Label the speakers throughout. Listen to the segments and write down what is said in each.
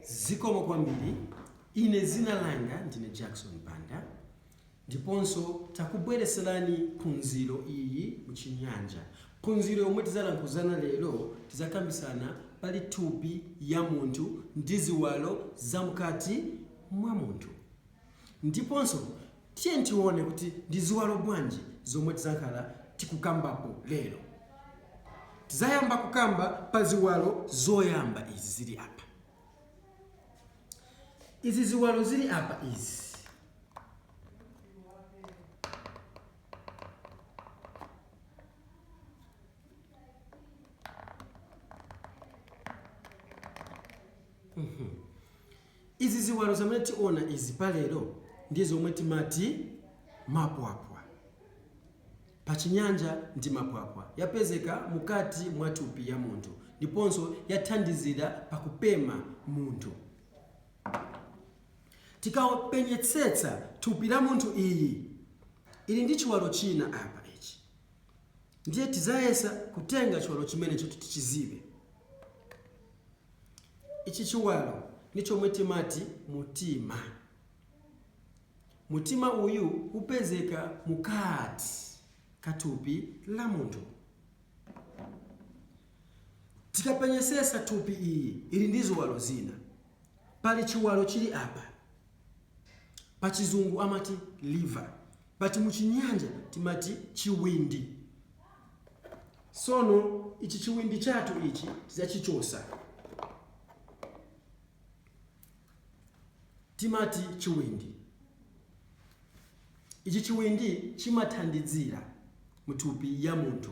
Speaker 1: Zikomo kwambiri, ine zina langa ndine Jackson Banda, ndiponso takubwereserani phunziro iyi muchinyanja. Phunziro yomwe tizalankhuzana lero tizakambisana pali thupi ya munthu ndi ziwalo zamkati mwa munthu. Ndiponso tiye tione kuti ndi ziwalo bwanji zomwe tizakhala tikukambapo lero. Tizayamba kukamba pa ziwalo zoyamba izi zili apa. Izi ziwalo zili apa izi. Izi ziwalo zamene tiona izi palero ndizo zomwe timati mapwapwa. Pachinyanja ndi mapwapwa yapezeka mukati mwa thupi ya munthu ndiponso yathandizira pakupema munthu. Tikapenyetsetsa thupi la munthu ili ndi chiwalo china apa ichi. Ndiye tizayesa kutenga chiwalo chimene choti tichizibe. Ichi chiwalo ni chomwe timati mutima. Mutima uyu upezeka mukati kathupi la munthu. Tikapenyesesa thupi ili ndi ziwalo zina. Pali chiwalo chili apa. Pachizungu amati liver. Pati muchinyanja timati chiwindi. Sono ichi chiwindi chathu ichi tizachichosa. Timati chiwindi. Ichi chiwindi chimathandizira muthupi ya munthu.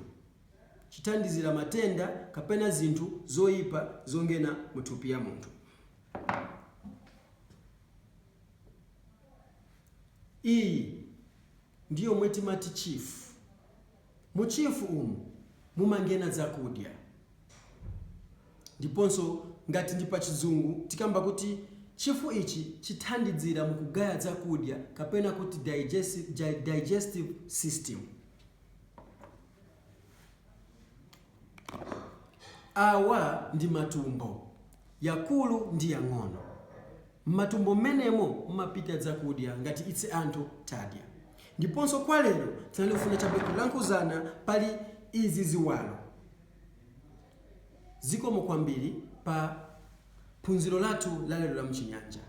Speaker 1: Chithandizira matenda kapena zinthu zoyipa zongena muthupi ya munthu. Iyi ndiyo mwe timati chifu. Muchifu umu mumangena zakudya. Ndiponso ngati ndi pachizungu tikamba kuti chifu ichi chithandizira mukugaya zakudya kapena kuti digestive system. Awa ndi matumbo yakulu ndi yang'ono. Matumbo menemo mumapita zakudya ngati itse anthu tadya. Ndiponso kwa lero tinalifuna chabe kulankhuzana pali izi ziwalo. Zikomo kwambiri pa phunziro lathu la lero la mchinyanja.